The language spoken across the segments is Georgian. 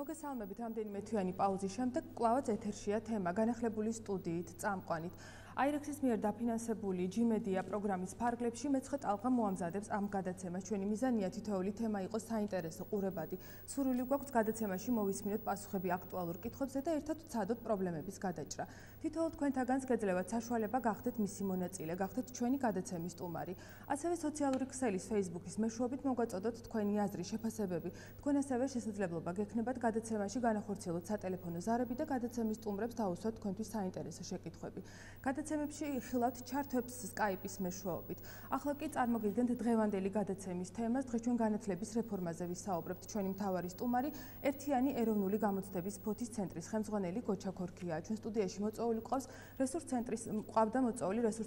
მოგესალმებით რამდენიმე თვიანი პაუზის შემდეგ კვლავაც ეთერშია თემა განახლებული სტუდიით წამყვანით. აირექსის მიერ დაფინანსებული ჯიმედია პროგრამის ფარგლებში მეცხრე ტალღა მოამზადებს ამ გადაცემას. ჩვენი მიზანია თითოეული თემა იყოს საინტერესო, ყურებადი. სურვილი გვაქვს გადაცემაში მოვისმინოთ პასუხები აქტუალურ კითხვებზე და ერთად ვცადოთ პრობლემების გადაჭრა. თითოეულ თქვენთაგანს გეძლევათ საშუალება გახდეთ მისი მონაწილე, გახდეთ ჩვენი გადაცემის სტუმარი. ასევე სოციალური ქსელის Facebook-ის მეშვეობით მოგვაწოდოთ თქვენი აზრი, შეფასებები. თქვენ ასევე შესაძლებლობა გექნებათ გადაცემაში განახორციელოთ სატელეფონო ზარები და გადაცემის სტუმრებს დაუსვათ თქვენთვის საინტერესო შეკითხვები. გადაცემებში ხილავთ ჩართვებს Skype-ის მეშვეობით. ახლა კი წარმოგიდგენთ დღევანდელი გადაცემის თემას. დღეს ჩვენ განათლების რეფორმაზე ვისაუბრებთ. ჩვენი მთავარი სტუმარი ერთიანი ეროვნული გამოცდების ფოთის ცენტრის ხელმძღვანელი გოჩა ქორქია. ჩვენ სტუდიაში მოწვეული ყავს რესურს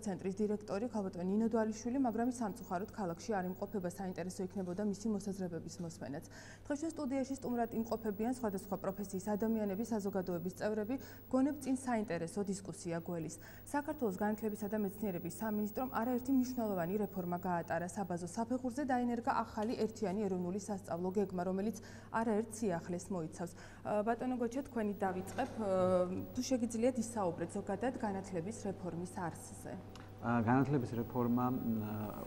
ცენტრის დირექტორი ქალბატონი ნინო დვალიშვილი, მაგრამ ის სამწუხაროდ ქალაქში არ იმყოფება, საინტერესო იქნებოდა მისი მოსაზრებების მოსმენაც. დღეს ჩვენ სტუდიაში სტუმრად იმყოფებიან სხვადასხვა პროფესიის ადამიანები, საზოგადოების წევრები, გონებ წინ საინტერესო დისკუსია გველის. საქართველოს განათლებისა და მეცნიერების სამინისტრომ არაერთი მნიშვნელოვანი რეფორმა გაატარა. საბაზო საფეხურზე დაენერგა ახალი ერთიანი ეროვნული სასწავლო გეგმა, რომელიც არაერთ სიახლეს მოიცავს. ბატონო გოჩა, თქვენი დავიწყებ. თუ შეგიძლიათ ისაუბრეთ ზოგადად განათლების რეფორმის არსზე. განათლების რეფორმა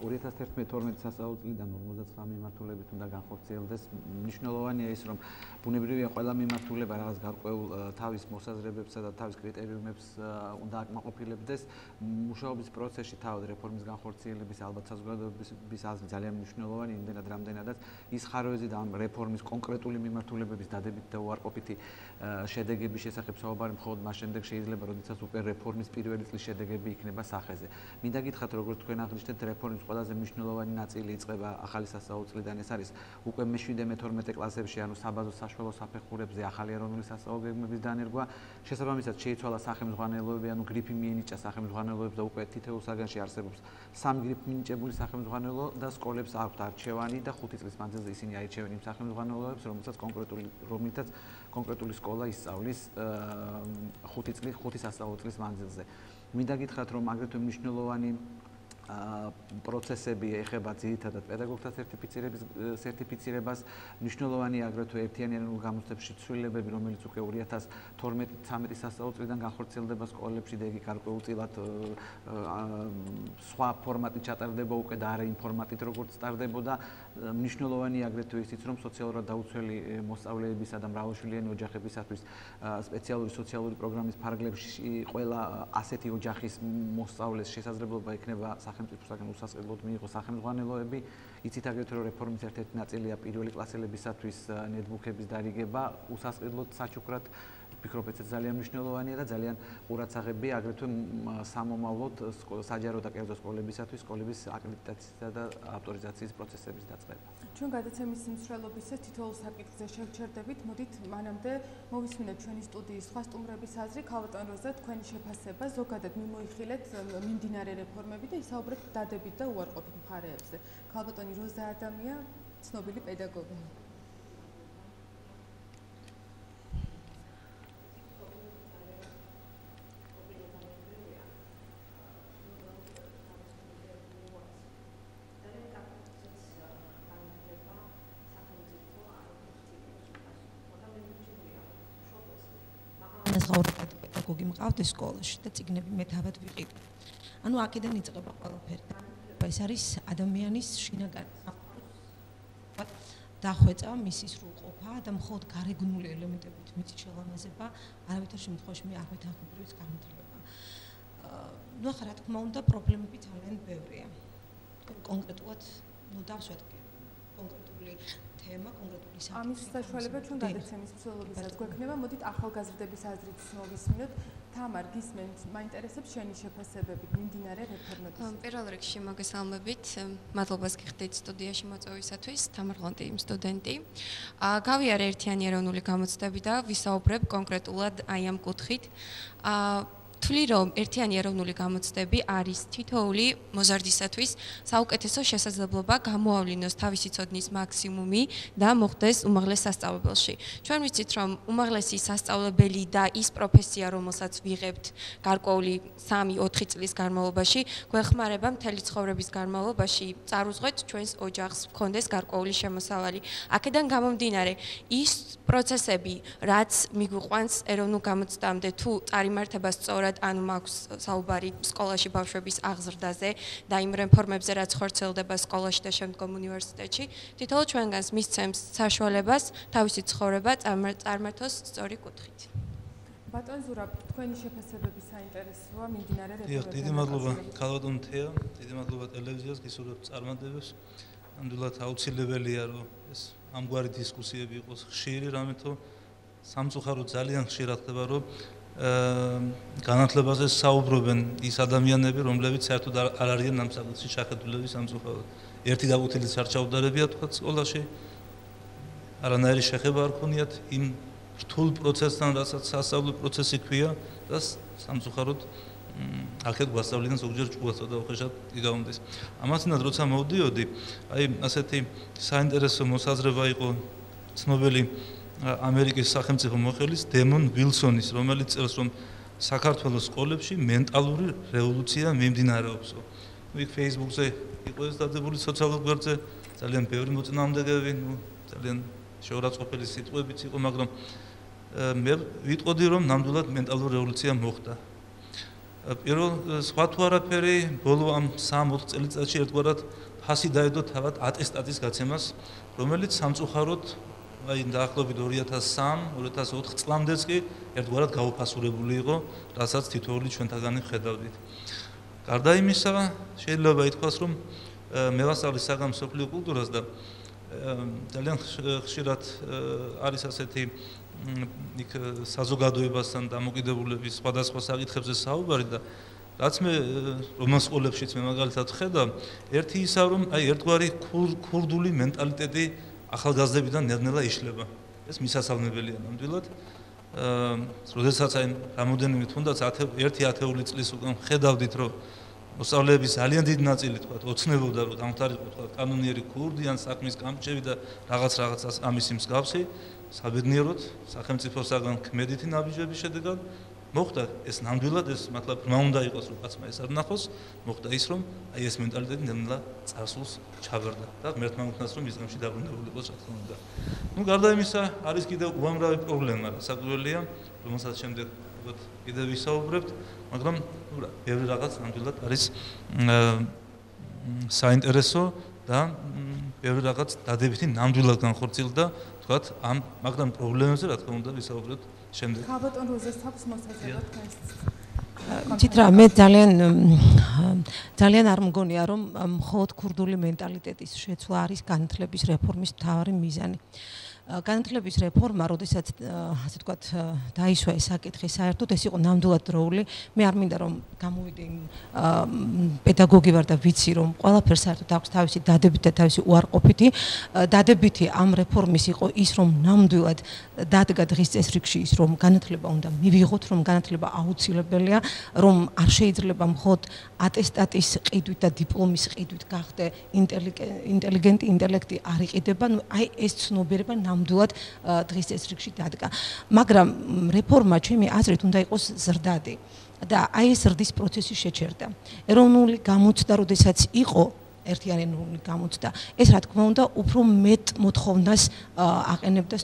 2011-12 სასწავლო წლიდან 59 მიმართულებით უნდა განხორციელდეს. მნიშვნელოვანია ის, რომ ბუნებრივია ყველა მიმართულება რაღაც გარკვეულ თავის მოსაზრებებსა და თავის კრიტერიუმებს უნდა აკმაყოფილებდეს. მუშაობის პროცესში თავად რეფორმის განხორციელების ალბათ საზოგადოების აზრი ძალიან მნიშვნელოვანი, იმდენად რამდენადაც ის ხარვეზი და ამ რეფორმის კონკრეტული მიმართულებების დადებით და უარყოფითი შედეგების შესახებ საუბარი მხოლოდ მას შემდეგ შეიძლება, როდესაც უკვე რეფორმის პირველი წლის შედეგები იქნება სახეზე. მინდა გითხრათ, როგორც თქვენ აღნიშნეთ, რეფორმის ყველაზე მნიშვნელოვანი ნაწილი იწყება ახალი სასწავლო წლიდან. ეს არის უკვე მე-7-მე-12 კლასებში, ანუ საბაზო საშუალო საფეხურებზე ახალი ეროვნული სასწავლო გეგმების დანერგვა. შესაბამისად შეიცვალა სახელმძღვანელოები, ანუ გრიფი მიენიჭა სახელმძღვანელოებს და უკვე თითოეულ საგანში არსებობს 3 გრიფი მინიჭებული სახელმძღვანელო და სკოლებს აქვთ არჩევანი და 5 წლის მანძილზე ისინი აირჩევენ იმ სახელმძღვანელოებს, რომელსაც კონკრეტული სკოლა ისწავლის 5 სასწავლო წლის მანძილზე. მინდა გითხრათ, რომ აგრეთვე მნიშვნელოვანი პროცესები ეხება ძირითადად პედაგოგთა სერტიფიცირებას. მნიშვნელოვანია აგრეთვე ერთიანი ეროვნული გამოცდების ცვლილებები, რომელიც უკვე 2012-13 სასწავლო წლიდან განხორციელდება სკოლებში და იგი გარკვეულწილად სხვა ფორმატით ჩატარდება უკვე და არა იმ ფორმატით, როგორც ტარდებოდა. მნიშვნელოვანია აგრეთვე ისიც, რომ სოციალურად დაუცველი მოსწავლეებისა და მრავალშვილიანი ოჯახებისათვის სპეციალური სოციალური პროგრამის ფარგლებში ყველა ასეთი ოჯახის მოსწავლეს შესაძლებლობა ექნება სახელმწიფოსაგან უსასყიდლოდ მიიღოს სახელმძღვანელოები. იცით აგრეთვე, რომ რეფორმის ერთ-ერთი ნაწილია პირველი კლასელებისათვის ნეტბუქების დარიგება უსასყიდლოდ საჩუქრად. ვფიქრობ, ეს ძალიან მნიშვნელოვანია და ძალიან ყურადსაღებია აგრეთვე სამომავლოდ საჯარო და კერძო სკოლებისათვის სკოლების აკრედიტაციისა და ავტორიზაციის პროცესების დაწყება. ჩვენ გადაცემის მსვლელობისას თითოეულ საკითხზე შევჩერდებით. მოდით მანამდე მოვისმინოთ ჩვენი სტუდიის სხვა სტუმრების აზრი. ქალბატონ როზა, თქვენი შეფასება ზოგადად მიმოიხილეთ მიმდინარე რეფორმები და ისაუბრეთ დადებით და უარყოფით მხარეებზე. ქალბატონი როზა ადამია, ცნობილი პედაგოგი. პედაგოგი მყავდა სკოლაში და წიგნები მე თავად ვიყიდე. ანუ აქედან იწყება ყველაფერი. ეს არის ადამიანის შინაგანი დახვეწა, მისი სრულყოფა და მხოლოდ გარეგნული ელემენტებით მისი შელამაზება, არავითარ შემთხვევაში მე არ ვეთანხმები ის განათლება. ნუ ახლა რა თქმა უნდა, პრობლემები ძალიან ბევრია. კონკრეტულად, დავშვათ კონკრეტული თემა, კონკრეტული საკითხი. ამის საშუალება ჩვენ გადაცემის მსვლელობისას გვექნება. მოდით ახალგაზრდების აზრით მოვისმინოთ. თამარ, გისმენთ, მაინტერესებს შენი შეფასებები მიმდინარე რეფორმების. პირველ რიგში მოგესალმებით. მადლობას გიხდით სტუდიაში მოწვევისათვის. თამარ ლონტი, სტუდენტი. გავიარე ერთიანი ეროვნული გამოცდები და ვისაუბრებ კონკრეტულად აი ამ კუთხით. ვთვლი რომ ერთიანი ეროვნული გამოცდები არის თითოეული მოზარდისათვის საუკეთესო შესაძლებლობა გამოავლინოს თავისი ცოდნის მაქსიმუმი და მოხდეს უმაღლეს სასწავლებელში. ჩვენ ვიცით რომ უმაღლესი სასწავლებელი და ის პროფესია რომელსაც ვიღებთ გარკვეული 3-4 წლის განმავლობაში გვეხმარება მთელი ცხოვრების განმავლობაში წარუძღვეთ ჩვენს ოჯახს გქონდეს გარკვეული შემოსავალი. აქედან გამომდინარე ის პროცესები რაც მიგვიყვანს ეროვნულ გამოცდამდე თუ წარიმართება სწორად ანუ მაქვს საუბარი სკოლაში ბავშვების აღზრდაზე და იმ რეფორმებზე რაც ხორციელდება სკოლაში და შემდგომ უნივერსიტეტში თითოეულ ჩვენგანს მისცემს საშუალებას თავისი ცხოვრება წარმართოს სწორი კუთხით. ბატონ ზურაბ, თქვენი შეფასებები საინტერესოა მიმდინარე რეფორმებთან. დიდი მადლობა ქალბატონ თეა, დიდი მადლობა ტელევიზიას გისურვებთ წარმატებებს. ნამდვილად აუცილებელია რომ ეს ამგვარი დისკუსიები იყოს ხშირი, რამეთო სამწუხაროდ ძალიან ხშირად ხდება რომ განათლებაზე საუბრობენ ის ადამიანები, რომლებიც საერთოდ არ არიან ამ საკითხში შეხედულები სამწუხაროდ. ერთი გაკვეთილიც არ ჩაუდარებია თქვა სკოლაში. არანაირი შეხება არ ქონიათ იმ რთულ პროცესთან, რასაც სასწავლო პროცესი ქვია და სამწუხაროდ აქეთ გვასწავლიდან ზოგჯერ ჭუათო და უხეშად გიგაუნდეს. ამასთანავე როცა მოვდიოდი, აი ასეთი საინტერესო მოსაზრება იყო ცნობილი ამერიკის სახელმწიფო მოხელის დემონ ვილსონის, რომელიც წერს რომ საქართველოს სკოლებში მენტალური რევოლუცია მიმდინარეობს. იქ Facebook-ზე იყო ეს დადებული სოციალურ გვერდზე ძალიან ბევრი მოწინააღმდეგეები, ძალიან შეურაცხყოფელი სიტყვებიც იყო, მაგრამ მე ვიტყოდი რომ ნამდვილად მენტალური რევოლუცია მოხდა. პირველ სხვა თუ არაფერი, ბოლო ამ 3-4 წელიწადში ერთგვარად ფასი დაედო თავად ატესტატის გაცემას, რომელიც სამწუხაროდ აი დაახლოებით 2003-2004 წლამდეც კი ერთგვარად გაუფასურებული იყო, რასაც თითოეული ჩვენთაგანი ხედავდით. გარდა იმისა, შეიძლება ითქვას, რომ მე ვასწავლი საგან მსოფლიო კულტურას და ძალიან ხშირად არის ასეთი იქ საზოგადოებასთან დამოკიდებულების სხვადასხვა საკითხებზე საუბარი და რაც მე რომელ სკოლებშიც მე მაგალითად ხედავ, ერთი ისა რომ აი ერთგვარი ქურდული მენტალიტეტი ახალგაზრდებიდან ნელ-ნელა იშლება. ეს მისასალმებელია ნამდვილად. როდესაც აი რამოდენიმე თუნდაც 1-10 წლის უკან ხედავდით რომ მოსწავლეების ძალიან დიდი ნაწილი თქვა ოცნებობდა რომ დამთავრებდა თქვა კანონიერი ქურდი ან საქმის გამჭები და რაღაცას ამისი მსგავსი საბედნიეროდ სახელმწიფოსაგან ქმედითი ნაბიჯების შედეგად მოხდა ეს ნამდვილად ეს მართლა რა უნდა იყოს რომ კაცმა ეს არ ნახოს მოხდა ის რომ აი ეს მენტალიტეტი ნელ-ნელა წარსულს ჩაბერდა და ღმერთმა უთნას რომ ისლამში დაბრუნებული იყოს რა თქმა უნდა. ნუ გარდა იმისა არის კიდევ უამრავი პრობლემა საკვირველია რომელსაც შემდეგ კიდევ ვისაუბრებთ, მაგრამ ბევრი რაღაც ნამდვილად არის საინტერესო და ბევრი რაღაც დადებითი ნამდვილად განხორციელდა თქვათ ამ მაგრამ პრობლემებზე რა თქმა უნდა ვისაუბრებთ შემდეგ. ქალბატონ როზეს აქვს მოსაზრება თქვენს. ცითრა მე ძალიან არ მგონია რომ მხოლოდ ქურდული მენტალიტეტის შეცვლა არის განათლების რეფორმის მთავარი მიზანი. განათლების რეფორმა, როდესაც ასე ვთქვათ, დაისვა ეს საკითხი, საერთოდ ეს იყო ნამდვილად დროული. მე არ მინდა რომ გამოვიდე პედაგოგი ვარ და ვიცი რომ ყველაფერს საერთოდ აქვს თავისი დადებითი და თავისი უარყოფითი. დადებითი ამ რეფორმის იყო ის რომ ნამდვილად დადგა დღის წესრიგში ის რომ განათლება უნდა მივიღოთ, რომ განათლება აუცილებელია, რომ არ შეიძლება მხოლოდ ატესტატის ყიდვით და დიპლომის ყიდვით გახდე ინტელიგენტი, ინტელექტი არ იყიდება. აი ეს ცნობიერება ნამდვილად დღის წესრიგში დადგა. მაგრამ რეფორმა ჩემი აზრით უნდა იყოს ზრდადი და აი ეს ზრდის პროცესი შეჩერდა. ეროვნული გამოცდა, როდესაც იყო ერთიანი ეროვნული გამოცდა, ეს რა თქმა უნდა უფრო მეტ მოთხოვნას აყენებდა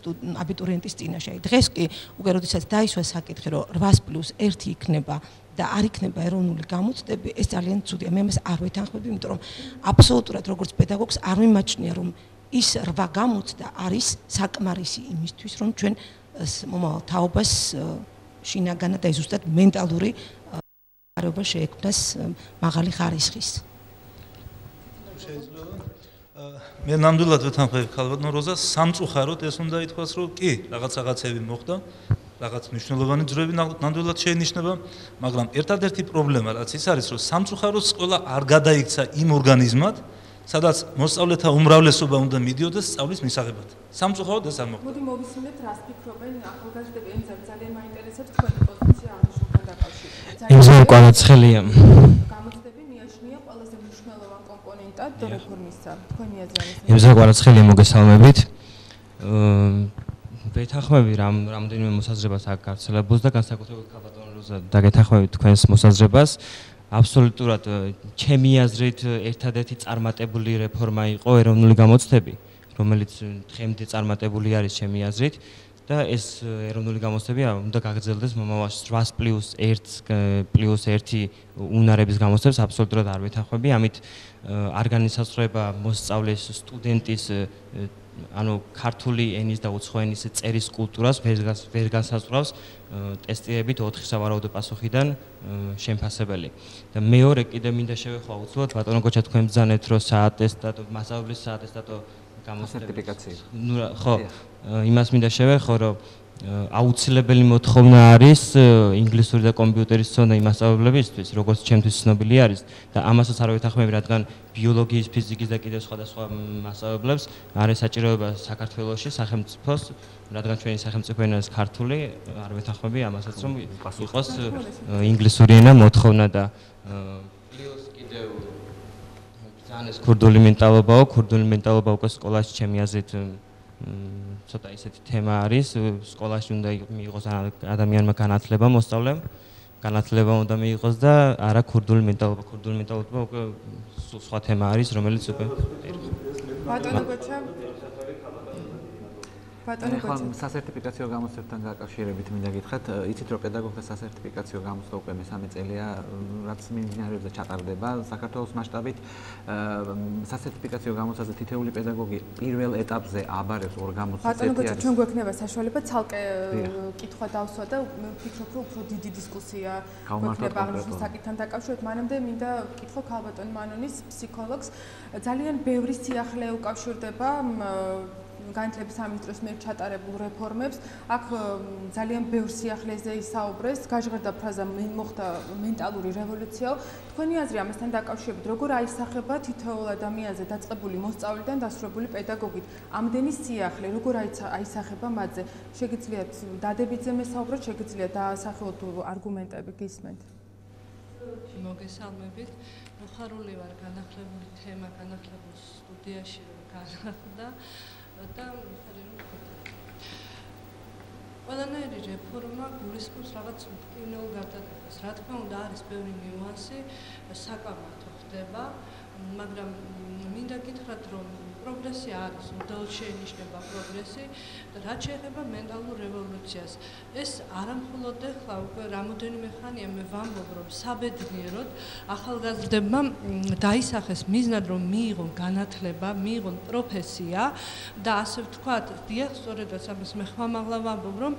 აბიტურიენტის წინაშე. დღეს კი უკვე როდესაც დაისვა საკითხი, რომ 8+1 იქნება და არ იქნება ეროვნული გამოცდები, ეს ძალიან ცუდია. მე ამას არ ვეთანხმები, იმიტომ რომ აბსოლუტურად როგორც პედაგოგს არ მიმაჩნია, რომ ის 8 გამოცდა არის საკმარისი იმისთვის, რომ ჩვენ მომავალ თაობას შინაგანად და ზუსტად მენტალური გარემო შეექმნას მაღალი ხარისხის. მე ნამდვილად ვეთანხმები ქალბატონ როზას, სამწუხაროდ ეს უნდა ითქვას, რომ კი, რაღაცები მოხდა, რაღაც მნიშვნელოვანი ძროები ნამდვილად შეინიშნება, მაგრამ ერთადერთი პრობლემა რაც ის არის, რომ სამწუხაროდ სკოლა არ გადაიქცა იმ ორგანიზმად, სადაც მოსწავლეთა უმრავლესობა უნდა მიდიოდეს სწავლის მისაღებად. სამწუხაროდ ეს არ მოხდა. მოდი მოვისმინეთ, რას ფიქრობენ ახალგაზრდები, ძალიან მაინტერესებს თქვენი პოზიცია აღნიშნულთან დაკავშირებით. იმზე კვარაცხელია. გამოწვევები მიაჩნია ყველაზე მნიშვნელოვან კომპონენტად რეფორმისა. თქვენი აზრი. იმზე კვარაცხელია, მოგესალმებით. ვეთანხმები რამდენიმე მოსაზრებას აქ გავრცელებულს და განსაკუთრებით ქალბატონს დაგეთანხმებით თქვენს მოსაზრებას. აბსოლუტურად ჩემი აზრით ერთადერთი წარმატებული რეფორმა იყო ეროვნული გამოცდები, რომელიც დღემდე წარმატებული არის ჩემი აზრით და ეს ეროვნული გამოცდები უნდა გაგრძელდეს მომავალში 8+1 უნარების გამოცდებს აბსოლუტურად არ ვეთანხმები, ამით არ განისაზღვრება მოსწავლის სტუდენტის ანუ ქართული ენის და უცხო ენის წერის კულტურას ვერ განსაზღვრავს ტესტირებით 4 სავარაუდო პასუხიდან შემფასებელი. და მეორე კიდე მინდა შევეხვა უცბად ბატონო გოჩა თქვენ ბრძანეთ რომ საატესტატო მასწავლებლის საატესტატო სერტიფიკაცია. ხო, იმას მინდა შევეხო რომ აუცილებელი მოთხოვნა არის ინგლისური და კომპიუტერის ცოდნა იმ მასწავლებლებისთვის, როგორც ჩემთვის ცნობილი არის და ამასაც არ ვეთანხმები, რადგან ბიოლოგიის, ფიზიკის და კიდევ სხვადასხვა მასწავლებლებს არის საჭიროება საქართველოში სახელმწიფოს, რადგან ჩვენი სახელმწიფო ენა არის ქართული, არ ვეთანხმები ამასაც რომ იყოს ინგლისური ენა მოთხოვნა და პლუს კიდევ ძალიან ქურდული მენტალობაო, ქურდული მენტალობა უკვე სკოლაში ჩემი აზრით ცოტა ისეთი თემა არის, სკოლაში უნდა მიიღოს ადამიანმა განათლება, მოსწავლემ, განათლება უნდა მიიღოს და არა ქურდული მენტალობა, ქურდული მენტალობა უკვე სხვა თემა არის, რომელიც უკვე ბატონო გოჩა ახლა სასერტიფიკაციო გამოცდებთან დაკავშირებით მინდა გითხრათ, იცით რომ პედაგოგთა სასერტიფიკაციო გამოცდა უკვე მესამე წელია, რაც მიმდინარეობს და ჩატარდება საქართველოს მასშტაბით. სასერტიფიკაციო გამოცდაზე თითეული პედაგოგი პირველ ეტაპზე აბარებს ორ გამოცდას. ბატონო გოჩა, ჩვენ გვექნება საშუალება ცალკე კითხვა დავსვა და ვფიქრობ, რომ უფრო დიდი დისკუსია გვექნება აღნიშნულ საკითხთან დაკავშირებით. მანამდე მინდა ვკითხო ქალბატონ მანონის ფსიქოლოგს. ძალიან ბევრი სიახლე უკავშირდება განათლების სამინისტროს მიერ ჩატარებულ რეფორმებს. აქ ძალიან ბევრ სიახლეზე ისაუბრეს, გაჟღერდა ფრაზა მოხდა მენტალური რევოლუციაო. თქვენი აზრი ამასთან დაკავშირებით, როგორ აისახება თითოეულ ადამიანზე დაწყებული მოსწავლიდან დასრულებული პედაგოგით ამდენი სიახლე, როგორ აისახება მათზე? შეგიძლიათ დადებითზე მესაუბროთ, შეგიძლიათ დაასახელოთ არგუმენტები გისმენთ. მოგესალმებით. მოხარული ვარ განახლებული თემა განახლებულ სტუდიაში რომ განახლდა და ყველანაირი რეფორმა გულისხმობს რაღაც მტკივნეულ გადაწყვეტას. რა თქმა უნდა, არის ბევრი ნიუანსი, საკამათო ხდება, მაგრამ მინდა გითხრათ, რომ პროგრესი არის, უდაოდ შეინიშნება პროგრესი და რაც შეეხება მენტალურ რევოლუციას. ეს არამხოლოდ ახლა უკვე რამოდენიმე ხანია მე ვამბობ, რომ საბედნიეროდ ახალგაზრდებმა დაისახეს მიზნად, რომ მიიღონ განათლება, მიიღონ პროფესია და ასე ვთქვათ, დიახ, სწორედაც ამას მე ხმამაღლა ვამბობ, რომ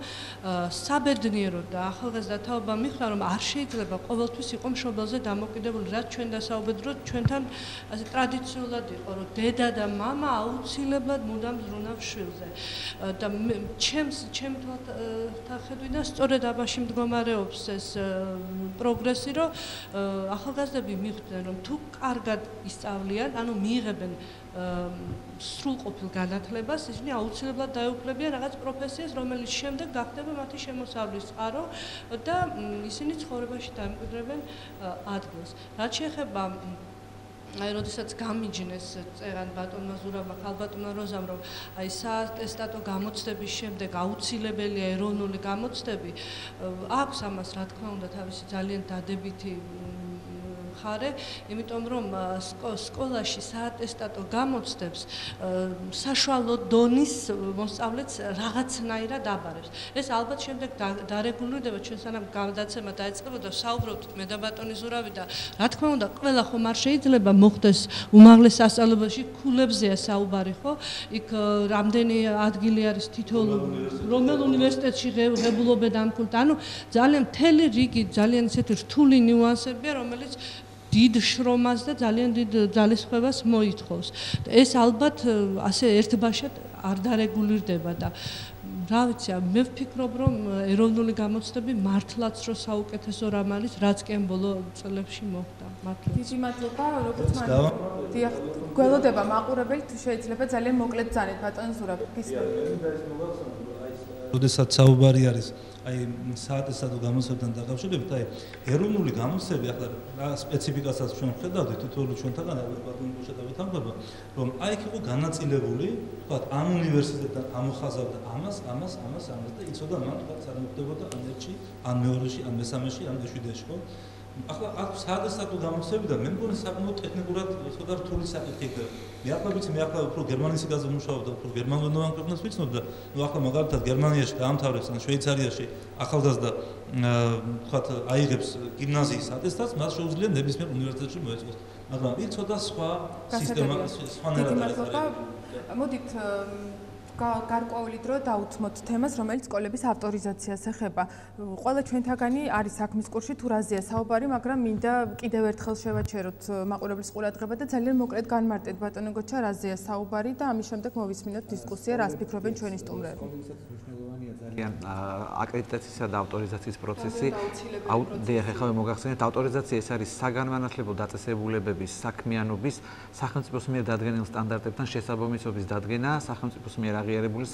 საბედნიეროდ და ახალგაზრდა თაობა მიხდა, რომ არ შეიძლება ყოველთვის იყო მშობელზე დამოკიდებული, რაც ჩვენ დასაუბედროთ, ჩვენთან ასე ტრადიციულად იყო, რომ დედა და მამა აუცილებლად მუდამ ზრუნავს შვილზე. და ჩემი თვალსაჩინო სწორედ ამაში მდგომარეობს ეს პროგრესი, რომ ახალგაზრდები მიხვდნენ, რომ თუ კარგად ისწავლიან, ანუ მიიღებენ სრულყოფილ განათლებას, ისინი აუცილებლად დაეუფლებიან რაღაც პროფესიას, რომელიც შემდეგ გახდება მათი შემოსავლის წყარო და ისინი ცხოვრებაში დაემკვიდრებენ ადგილს. რაც შეეხება აი, როდესაც გამიჯნეს წერან ბატონმა ზურაბმა, ქალბატონმა როზამ, რომ აი საატესტატო გამოცდების შემდეგ აუცილებელია ეროვნული გამოცდები, აქვს ამას რა თქმა უნდა თავისი ძალიან დადებითი მხარე, იმიტომ რომ სკოლაში საატესტატო გამოცდებს საშუალო დონის მოსწავლეც რაღაცნაირად აბარებს. ეს ალბათ შემდეგ დარეგულირდება, ჩვენ სანამ გადაცემა დაეწყებოდა, საუბრობთ მე და ბატონი ზურავი და რა თქმა უნდა, ყველა ხომ არ შეიძლება მოხდეს უმაღლეს სასწავლებელში, ქულებზეა საუბარი, ხო? იქ რამდენი ადგილი არის თითოეულ რომელ უნივერსიტეტში ღებულობენ ამ ქულით. ანუ ძალიან მთელი რიგი ძალიან ისეთი რთული ნიუანსებია, რომელიც დიდ შრომას და ძალიან დიდ ძალისხმევას მოითხოვს. ეს ალბათ ასე ერთბაშად არ დარეგულირდება და რა ვიცი, მე ვფიქრობ, რომ ეროვნული გამოცდები მართლაც რო საუკეთესო რამ არის, რაც კი ამ ბოლო წლებში მოხდა. მართლაც. დიდი მადლობა, როგორც დიახ, გველოდება მაყურებელი, თუ შეიძლება ძალიან მოკლედ ბრძანეთ ბატონ ზურაბ. როდესაც საუბარი არის აი საათესადო გამოცდებთან დაკავშირებით, აი ეროვნული გამოცდები ახლა რა სპეციფიკასაც ჩვენ ვხედავთ თითოეული ჩვენთაგან ბატონო შედავეთამბება, რომ აი იქ იყო განაწილებული, თქვა ამ უნივერსიტეტთან ამოხაზავდა ამას და იცოდა მან თქვა წარმოქმნებოდა ან ერთში, ან მეორეში, ან მესამეში, ან მეშვიდეში, ხო? ახლა აქ საათესადო გამოცდები და მე მგონი საკმაოდ ტექნიკურად ცოტა რთული საკითხი იქნება. მე ახლა უფრო გერმანიის სიგაზე ვმუშაობ და უფრო გერმანულენოვან ქვეყნებს ვიცნობ და ახლა მაგალითად გერმანიაში დაამთავრებს ან შვეიცარიაში ახალგაზრდა ვთქვათ აიღებს გიმნაზიის ატესტატს, მას შეუძლია ნებისმიერ უნივერსიტეტში მოეწყოს. მაგრამ იქ ცოტა სხვა სისტემა, სხვანაირად არის. მოდით გარკვეული დრო დაუთმოთ თემას, რომელიც სკოლების ავტორიზაციას ეხება. ყველა ჩვენთაგანი არის საქმის კურსში თუ რაზეა საუბარი, მაგრამ მინდა კიდევ ერთხელ შევაჩეროთ მაყურებლის ყურადღება და ძალიან მოკლედ განმარტეთ ბატონო გოჩა რაზეა საუბარი და ამის შემდეგ მოვისმინოთ დისკუსია, რას ფიქრობენ ჩვენი სტუმრები. ძალიან აკრედიტაციისა და ავტორიზაციის პროცესი. დიახ, ახლა მოგახსენეთ, ავტორიზაცია ეს არის საგანმანათლებლო დაწესებულებების საქმიანობის სახელმწიფოს მიერ დადგენილ სტანდარტებთან შესაბამისობის დადგენა სახელმწიფოს მიერ აღიარებული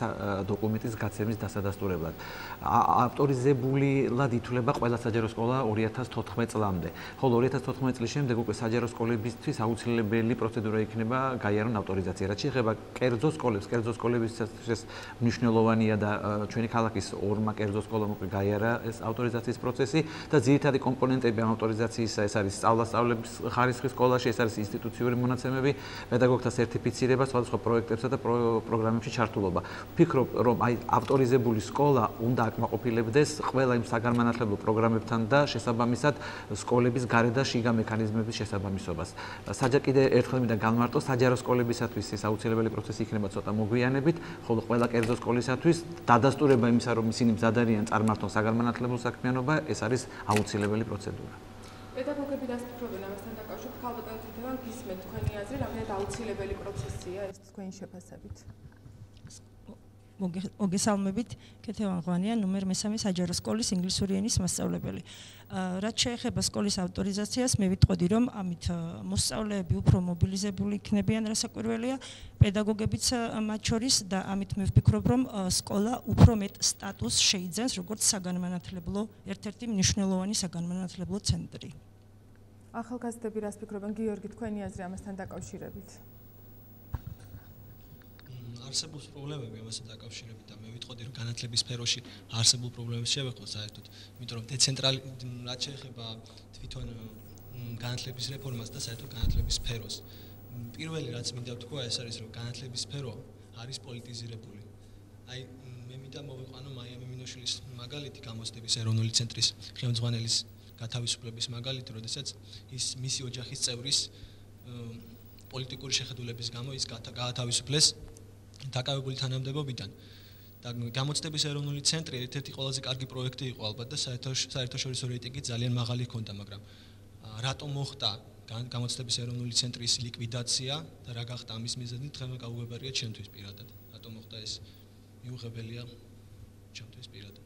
დოკუმენტის გაცემის დასადასტურებლად. ავტორიზებულად ითვლება ყველა საჯარო სკოლა 2014 წლამდე. ხოლო 2014 წლის შემდეგ უკვე საჯარო სკოლებისთვის აუცილებელი პროცედურა იქნება გაიარონ ავტორიზაცია. რაც შეეხება კერძო სკოლებისათვის მნიშვნელოვანია და ჩვენი ქალაქის ორმა კერძო სკოლამ უკვე გაიარა ეს ავტორიზაციის პროცესი და ძირითადი კომპონენტები ამ ავტორიზაციისა ეს არის სწავლების ხარისხი სკოლაში, ეს არის ინსტიტუციური მონაცემები, პედაგოგთა სერტიფიცირება, სხვადასხვა პროექტებსა და პროგრამებში ჩართულობა. ვფიქრობ, რომ აი ავტორიზებული სკოლა უნდა აკმაყოფილებდეს ყველა იმ საგანმანათლებლო პროგრამებთან და შესაბამისად სკოლების გარე და შიგა მექანიზმების შესაბამისობას. კიდე ერთხელ მინდა განმარტო, საჯარო სკოლებისათვის ეს აუცილებელი პროცესი იქნება ცოტა მოგვიანებით, ხოლო ყველა კერძო სკოლისათვის დადასტურება იმისა, რომ ისინი მზად არიან წარმართონ საგანმანათლებლო საქმიანობა, ეს არის აუცილებელი პროცედურა. პედაგოგები რას ფიქრობენ ამასთან დაკავშირებით? ქალბატონ თითევან გისმენთ თქვენი აზრი, რამდენად აუცილებელი პროცესია ეს თქვენი შეფასებით? მოგესალმებით, ქეთევან ღვანია, ნომერ 3 საჯარო სკოლის ინგლისური ენის მასწავლებელი. რაც შეეხება სკოლის ავტორიზაციას, მე ვიტყოდი, რომ ამით მოსწავლეები უფრო მობილიზებული იქნებიან, რასაკვირველია, პედაგოგებიც მათ შორის და ამით მე ვფიქრობ, რომ სკოლა უფრო მეტ სტატუსს შეიძენს, როგორც საგანმანათლებლო, ერთ-ერთი მნიშვნელოვანი საგანმანათლებლო ცენტრი. ახალგაზრდები რას ფიქრობენ? გიორგი, თქვენი აზრი ამასთან დაკავშირებით? არსებობს პრობლემები ამასთან დაკავშირებით და მე ვიტყოდი რომ განათლების სფეროში არსებულ პრობლემებს შევეხო საერთოდ, იმიტომ რომ რაც შეეხება თვითონ განათლების რეფორმას და საერთოდ განათლების სფეროს. პირველი რაც მინდა ვთქვა ეს არის რომ განათლების სფერო არის პოლიტიზირებული. აი მე მინდა მოვიყვანო მაიამი მინოშვილის მაგალითი გამოცდების ეროვნული ცენტრის ხელმძღვანელის გათავისუფლების მაგალითი, როდესაც ის მისი ოჯახის წევრის პოლიტიკური შეხედულების გამო ის გაათავისუფლეს დაკავებული თანამდებობიდან და გამოცდების ეროვნული ცენტრი ერთ-ერთი ყველაზე კარგი პროექტი იყო ალბათ და საერთაშორისო რეიტინგი ძალიან მაღალი ჰქონდა, მაგრამ რატომ მოხდა გამოცდების ეროვნული ცენტრის ლიკვიდაცია და რა გახდა ამის მიზეზი, დღემდე გაუგებარია ჩემთვის პირადად. რატომ მოხდა ეს მიუღებელია ჩემთვის პირადად.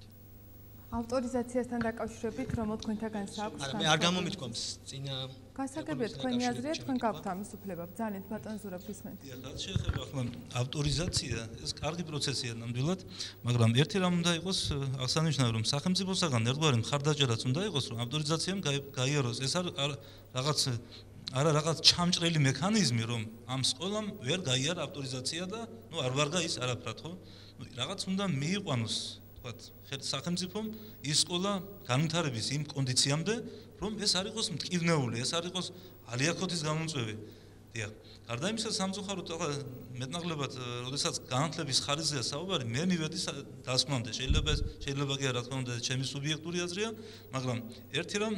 ავტორიზაციასთან დაკავშირებით რომ თქვენთაგან საქვს? არა, მე არ გამომიტყვამს წინა გასაგებია თქვენი აზრია, თქვენ გაქვთ ამის უფლება. ბრძანეთ ბატონ ზურაბ გისმენთ. რაც შეეხება ახლა ავტორიზაცია, ეს კარგი პროცესია ნამდვილად, მაგრამ ერთი რამ უნდა იყოს აღსანიშნავი, რომ სახელმწიფოსაგან ერთგვარი მხარდაჭერაც უნდა იყოს, რომ ავტორიზაციამ გაიაროს. ეს რაღაც ჩამჭრელი მექანიზმი, რომ ამ სკოლამ ვერ გაიარა ავტორიზაცია და არ ვარგა ის არაფრად, ხო? რაღაც უნდა მიიყვანოს სახელმწიფომ ის სკოლა განვითარების იმ კონდიციამდე, რომ ეს არ იყოს მტკივნეული, ეს არ იყოს ალიაქოთის გამომწვევი. დიახ. გარდა იმისა, სამწუხაროდ მეტნაკლებად, როდესაც განათლების ხარისხია საუბარი, მე მივედი დასკვნამდე. შეიძლება კი რა თქმა უნდა, ჩემი სუბიექტური აზრია, მაგრამ ერთი რამ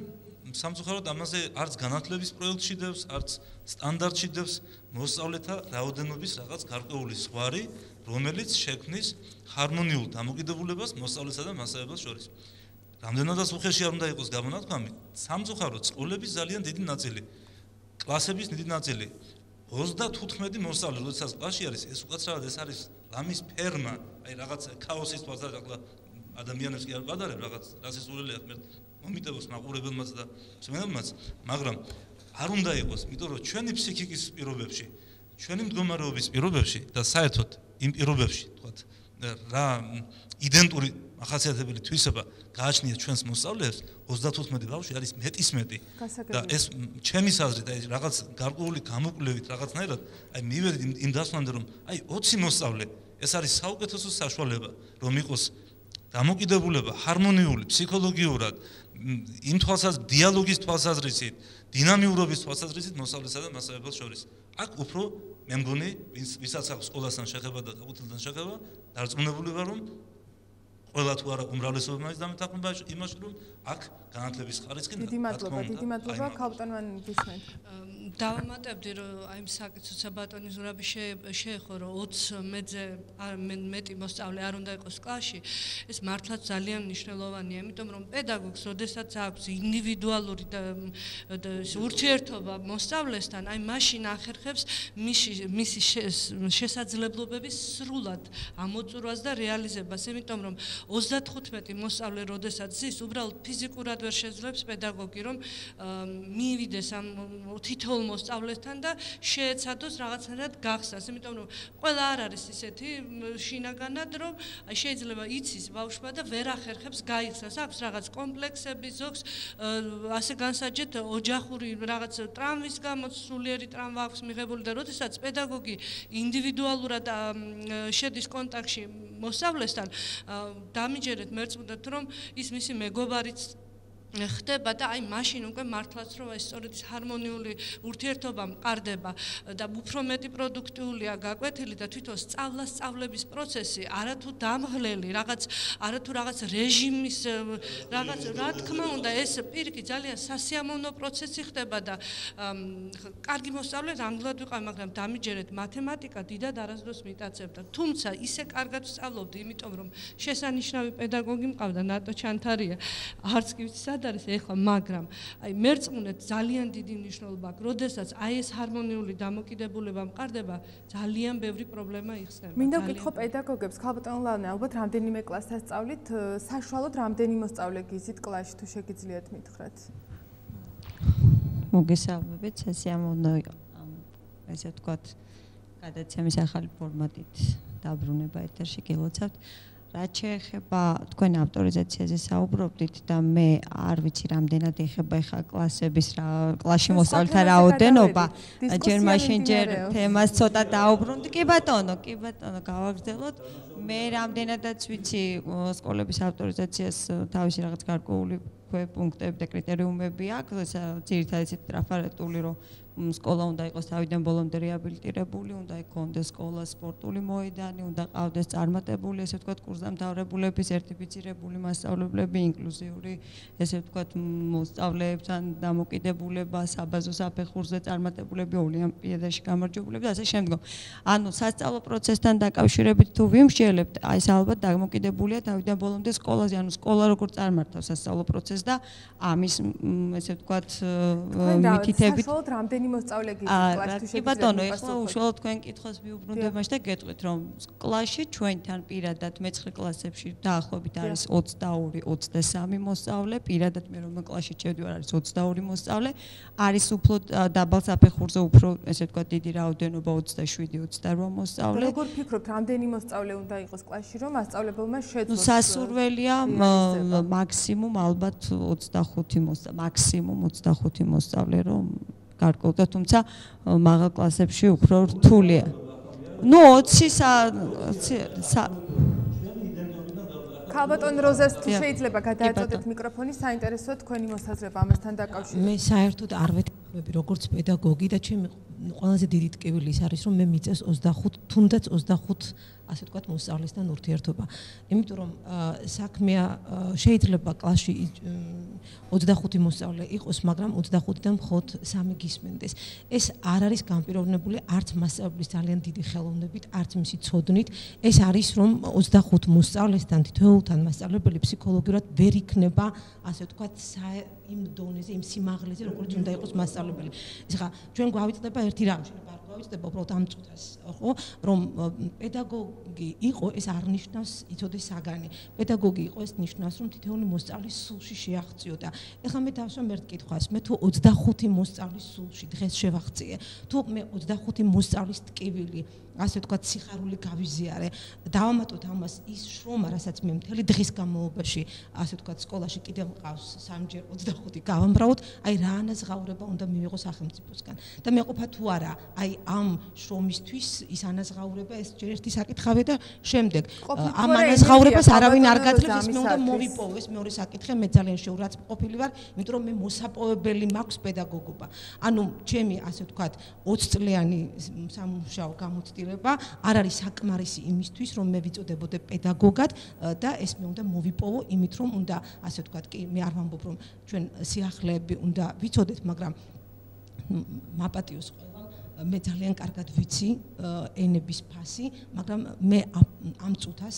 სამწუხაროდ ამაზე არც განათლების პროექტში დევს, არც სტანდარტში დევს მოსწავლეთა რაოდენობის რაღაც გარკვეული ზღვარი, რომელიც შექმნის ჰარმონიულ დამოკიდებულებას მოსწავლესა და მასწავლებლებს შორის. რამდენადაც უხეში არ უნდა იყოს გამონათქვამი, სამწუხაროდ სკოლების ძალიან დიდი ნაწილი, კლასების დიდი ნაწილი 35 მოსწავლე, როდესაც კლასში არის, ეს უკაცრავად ეს არის ლამის ფერმა, აი რაღაც ქაოსის თვალსა ახლა ადამიანებს კი არ ვადარებ რაღაც რასიზმული ახლა მომიტევოს მაყურებელმაც და მსმენელმაც, მაგრამ არ უნდა იყოს, იმიტომ რომ ჩვენი ფსიქიკის პირობებში, ჩვენი მდგომარეობის პირობებში და საერთოდ იმ პირობებში, თქვათ, რა იდენტური ახასიათებელი თვისება გააჩნია ჩვენს მოსწავლეებს 35 ბავშვი არის მეტის მეტი და ეს ჩემი აზრით აი რაღაც გარკვეული გამოკვლევით რაღაცნაირად აი მივედით იმ დასვამდე რომ აი 20 მოსწავლე ეს არის საუკეთესო საშუალება რომ იყოს დამოკიდებულება ჰარმონიული ფსიქოლოგიურად იმ თვალსაზრისით დიალოგის თვალსაზრისით დინამიურობის თვალსაზრისით მოსწავლესა და მასწავლებელს შორის აქ უფრო მე მგონი ვისაც აქვს სკოლასთან შეხება და გაუთილთან შეხება დარწმუნებული ვარ რომ ყველა თუ არა უმრავლესობა მაინც დამეთანხმება იმაში რომ აქ განათლების ხარისხი დიდი მადლობა ქალბატონმა გისმენთ დავამატებდი რომ აი ამ საკითხსა ბატონი ზურაბი შეეხო რომ 20 მეზე მეტი მოსწავლე არ უნდა იყოს კლასში ეს მართლაც ძალიან მნიშვნელოვანია იმიტომ რომ პედაგოგს როდესაც აქვს ინდივიდუალური და ურთიერთობა მოსწავლესთან აი მაშინ ახერხებს მისი შესაძლებლობების სრულად ამოწურვას და რეალიზებას იმიტომ რომ 35 მოსწავლე როდესაც ზის უბრალოდ ფიზიკურად ვერ შეძლებს პედაგოგი რომ მივიდეს ამ თითოეულ მოსწავლესთან და შეეცადოს რაღაცნაირად გახსნას იმიტომ რომ ყველა არ არის ისეთი შინაგანად რომ შეიძლება იცის ბავშვმა და ვერ ახერხებს გაიხსნას აქვს რაღაც კომპლექსები ზოგს ასე განსაჯეთ ოჯახური რაღაც ტრამვის გამო სულიერი ტრამვა აქვს მიღებული და როდესაც პედაგოგი ინდივიდუალურად შედის კონტაქტში მოსწავლესთან დამიჯერეთ მერწმუნდეთ რომ ის მისი მეგობარიც ხდება და აი მაშინ უკვე მართლაც რომ ეს სწორედ ის ჰარმონიული ურთიერთობა მყარდება და უფრო მეტი პროდუქტიულია გაკვეთილი და თვითონ სწავლების პროცესი არათუ დამღლელი არათუ რაღაც რეჟიმის რაღაც რა თქმა უნდა ეს პირიქით ძალიან სასიამოვნო პროცესი ხდება და კარგი მოსწავლე რამგლად ვიყავ მაგრამ დამიჯერეთ მათემატიკა დიდად არასდროს მიტაცებდა თუმცა ისე კარგად ვსწავლობდი იმიტომ რომ შესანიშნავი პედაგოგი მყავდა ნატო ჩანთარია არც კი ვიცი არის ეხლა მაგრამ აი მერწმუნეთ ძალიან დიდი მნიშვნელობა აქვს როდესაც აი ეს ჰარმონიული დამოკიდებულება მყარდება ძალიან ბევრი პრობლემა იხსნება მინდა ვკითხო პედაგოგებს ქალბატონ ლანა ალბათ რამდენიმე კლასთან სწავლით საშუალოდ რამდენი მოსწავლე გიზით კლასში თუ შეგიძლიათ მითხრათ მოგესალმებით სასიამოვნო ესე ვთქვათ გადაცემის ახალი ფორმატით დაბრუნება ეთერში გილოცავთ რაც შეეხება თქვენ ავტორიზაციაზე საუბრობდით და მე არ vicი რამდენად ეხება ეხა კლასების კლასში მოსწავლეთა რაოდენობა ჯერ მაშინ ჯერ თემას ცოტა დაუბრუნდი კი ბატონო გავაგრძელოთ მე რამდენადაც ვიცი სკოლების ავტორიზაციას თავისი რაღაც გარკვეული პუნქტები და კრიტერიუმები აქვს ძირითადად ტრაფარეტული რომ სკოლა უნდა იყოს თავიდან ბოლომდე რეაბილიტირებული, უნდა იქონდეს სკოლა სპორტული მოედანი, უნდა ყავდეს წარმატებული, ესე ვთქვათ, კურსდამთავრებულები, სერტიფიცირებული მასწავლებლები, ინკლუზიური, ესე ვთქვათ, მოსწავლეებთან დამოკიდებულება, საბაზო საფეხურზე წარმატებულები, ოლიმპიადაში გამარჯვებულები და ასე შემდგომ. ანუ სასწავლო პროცესთან დაკავშირებით თუ ვიმსჯელებთ, აი ეს ალბათ დამოკიდებულია თავიდან ბოლომდე სკოლაზე, ანუ სკოლა როგორ წარმართავს სასწავლო პროცესს და ამის ესე ვთქვათ, მითითებით მოსწავლე გიკლასში კი ბატონო, ეხლა უშუალოდ თქვენ კითხვას მიუბრუნდებაში და გეტყვით, რომ კლასში ჩვენთან პირადად მე-9 კლასებში დაახლოებით არის 22-23 მოსწავლე, პირადად მე რომ კლასში შევდივარ არის 22 მოსწავლე, არის უფრო დაბალ საფეხურზე უფრო ესე ვთქვათ დიდი რაოდენობა 27-28 მოსწავლე. როგორ ფიქრობთ, რამდენი მოსწავლე უნდა იყოს კლასში, რომ მასწავლებელმა შეძლოს? სასურველია მაქსიმუმ ალბათ 25 მოსწავლე, მაქსიმუმ 25 მოსწავლე რომ გარკვეულდა, თუმცა მაღალ კლასებში უფრო რთულია. ნუ 20 ქალბატონ როზას თუ შეიძლება გადააწოდეთ მიკროფონი, საინტერესოა თქვენი მოსაზრება ამასთან დაკავშირებით. მე საერთოდ არ ვეთქვები როგორც პედაგოგი და ჩემი ყველაზე დიდი ტკივილი ის არის რომ მე მიწევს 25 თუნდაც 25 ასე ვთქვათ მოსწავლესთან ურთიერთობა. იმიტომ რომ საქმეა შეიძლება კლასში 25 მოსწავლე იყოს, მაგრამ 25-დან მხოლოდ 3 გისმენდეს. ეს არ არის განპირობებული არც მასწავლებლის ძალიან დიდი ხელოვნებით, არც მისი ცოდნით. ეს არის რომ 25 მოსწავლესთან თითოეულთან მასწავლებელი ფსიქოლოგიურად ვერ იქნება, ასე ვთქვათ, იმ დონეზე, იმ სიმაღლეზე, როგორც უნდა იყოს მასწავლებელი. ეხლა ჩვენ გვავიწყდება ერთი რამ, შეიძლება არ გავიწდება უბრალოდ ამ წუთას, ხო, რომ პედაგოგი იყო, ეს არ ნიშნავს იცოდეს საგანი. პედაგოგი იყო, ეს ნიშნავს, რომ თითოეული მოსწავლის სულში შეაღწიოდა. ეხლა მე დავსვამ ერთ კითხვას, მე თუ 25 მოსწავლის სულში დღეს შევაღწიე, თუ მე 25 მოსწავლის ტკივილი ასე ვთქვათ, სიხარული გავიზიარე. დავამატოთ ამას ის შრომა, რასაც მე მთელი დღის განმავლობაში, ასე ვთქვათ, სკოლაში კიდევ მყავს 3-ჯერ 25 გავამბრავოთ, აი რა ანაზღაურება უნდა მივიღო სახელმწიფოსგან. და მე ყოფა თუ არა, აი ამ შრომისთვის ის ანაზღაურება ეს ჯერ ერთი საკითხავია და შემდეგ ამ ანაზღაურებას არავინ არ გაძლევს, ეს მე უნდა მოვიპოვო, ეს მეორე საკითხია, მე ძალიან შეურაც ყოფილი ვარ, იმიტომ რომ მე მოსაპოვებელი მაქვს პედაგოგობა. ანუ ჩემი ასე ვთქვათ 20 წლიანი სამუშაო გამოცდილება არ არის საკმარისი იმისთვის, რომ მე ვიწოდებოდე პედაგოგად და ეს მე უნდა მოვიპოვო იმით, რომ უნდა ასე ვთქვათ, კი მე არ ვამბობ, რომ ჩვენ სიახლეები უნდა ვიცოდეთ, მაგრამ მაპატიოს ყველა მე ძალიან კარგად ვიცი ენების ფასი, მაგრამ მე ამ წუთას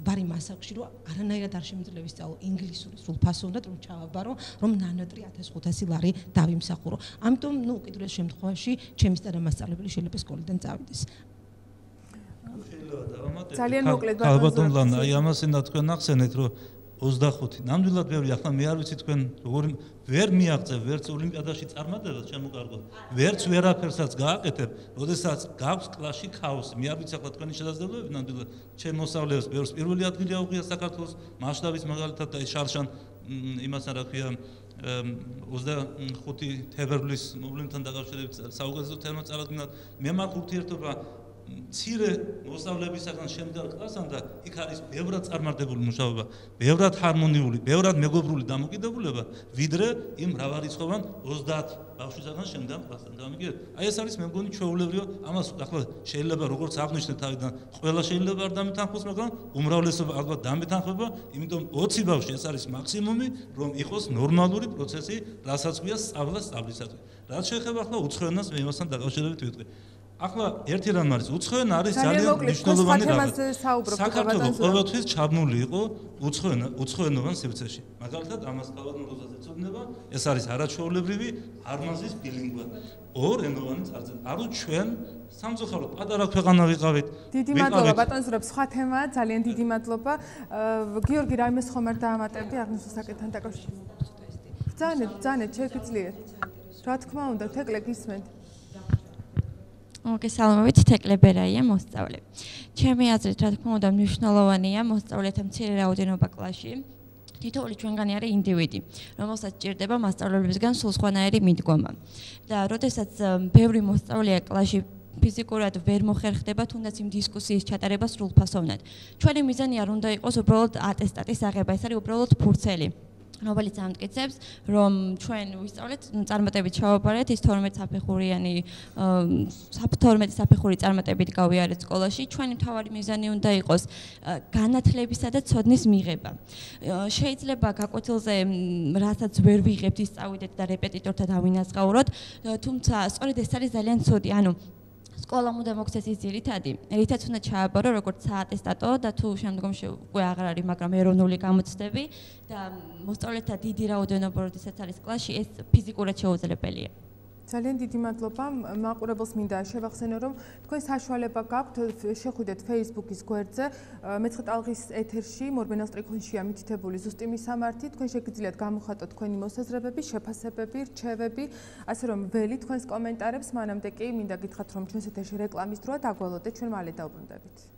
ვარ იმ ასაკში, რომ არანაირად არ შემიძლია ვისწავლო ინგლისური სრულფასოვნად, რომ ჩავაბარო, რომ ნანატრი 1500 ლარი დავიმსახურო. ამიტომ, ნუ უკიდურეს შემთხვევაში, ჩემი სტადიამასწავლებელი შეიძლება სკოლიდან წავიდეს. ძალიან მოკლედ ბატონ ლანა, აი ამას უნდა თქვენ ახსენეთ, რომ 25 ნამდვილად ბევრი, ახლა მე არ ვიცი თქვენ როგორი ვერ მიაღწევ ვერც ოლიმპიადაში წარმატებას შემოგარგოთ, ვერც ვერაფერსაც გააკეთებ, როდესაც გაქვს კლასში ქაოსი. მე არ ვიცი ახლა თქვენი შესაძლებლობები ნამდვილად ჩემ მოსწავლეებს ბევრს პირველი ადგილი აუღია საქართველოს მასშტაბის მაგალითად და ის შარშან იმასთან რა ქვია 25 თებერვლის მოვლენთან დაკავშირებით საუკეთესო თემა წარადგინათ. მე მაქვს ურთიერთობა მცირე მოსწავლებისაგან შემდგარ კლასთან და იქ არის ბევრად წარმართებული მუშაობა, ბევრად ჰარმონიული, ბევრად მეგობრული დამოკიდებულება, ვიდრე იმ მრავალრიცხოვან 30 ბავშვისაგან შემდგარ კლასთან. გამიგეთ? აი ეს არის მე მგონი ჩვეულებრივი, ამას ახლა შეიძლება როგორც აღნიშნეთ თავიდან, ყველა შეიძლება არ დამეთანხმოს, მაგრამ უმრავლესობა ალბათ დამეთანხმება, იმიტომ 20 ბავშვი ეს არის მაქსიმუმი, რომ იყოს ნორმალური პროცესი, რასაც ქვია სწავლა სწავლისათვის. რაც შეეხება ახლა უცხოენას, მე იმასთან დაკავშირებით ვიტყვი. ახლა ერთი რამ არის, უცხოენა არის ძალიან მნიშვნელოვანი რაღაც. საქართველოს ყოველთვის ჩაბმული იყო უცხოენოვან სივრცეში. მაგალითად, ამას თავად როზაძე ეცოდნება, ეს არის არაჩვეულებრივი არმაზის ბილინგვა. ორენოვანი წარწერა. არო ჩვენ სამწუხაროდ პატარა ქვეყანა ვიყავით. დიდი მადლობა ბატონ ზურაბ, სხვა თემაა, ძალიან დიდი მადლობა. გიორგი, რაიმეს ხომ არ დაამატებდი აღნიშნულ საკითხთან დაკავშირებით? ბრძანეთ, შეგიძლიათ. რა თქმა უნდა, თეკლე გისმენთ. მოგესალმებით, თეკლე ბერაია, მოსწავლე. ჩემი აზრით, რა თქმა უნდა, მნიშვნელოვანია მოსწავლეთა მცირე რაოდენობა კლასში. თითოეული ჩვენგანი არის ინდივიდი, რომელსაც ჭირდება მასწავლებლებისგან სულ სხვანაირი მიდგომა. და როდესაც ბევრი მოსწავლეა კლასში ფიზიკურად ვერ მოხერხდება, თუნდაც იმ დისკუსიის ჩატარება სრულფასოვნად. ჩვენი მიზანი არ უნდა იყოს უბრალოდ ატესტატის აღება, ეს არის უბრალოდ ფურცელი. რომელიც ამტკიცებს, რომ ჩვენ ვისწავლეთ წარმატებით ჩავაბარეთ ის 12 საფეხურიანი 12 საფეხური წარმატებით გავიარეთ სკოლაში. ჩვენი მთავარი მიზანი უნდა იყოს განათლებისა და ცოდნის მიღება. შეიძლება გაკვეთილზე რასაც ვერ ვიღებთ ის წავიდეთ და რეპეტიტორთა დავინაზღაუროთ, თუმცა სწორედ ეს არის ძალიან ცუდი. ანუ სკოლამ უნდა მოქცეს ის ძირითადი, რითაც უნდა ჩააბარო როგორც საატესტატო და თუ შემდგომში უკვე აღარ არის, მაგრამ ეროვნული გამოცდები და მოსწავლეთა დიდი რაოდენობა, როდესაც არის კლასში, ეს ფიზიკურად შეუძლებელია. ძალიან დიდი მადლობა. მაყურებელს მინდა შევახსენო, რომ თქვენ საშუალება გაქვთ შეხვიდეთ Facebook-ის გვერდზე, მე-9 ტალღის ეთერში მორბენას ტრიქონშია მითითებული ზუსტი მისამართი. თქვენ შეგიძლიათ გამოხატოთ თქვენი მოსაზრებები, შეფასებები, რჩევები, ასე რომ ველი თქვენს კომენტარებს. მანამდე კი მინდა გითხრათ, რომ ჩვენს ეთერში რეკლამის დროა დაგვალოდეთ, ჩვენ მალე დავბრუნდებით.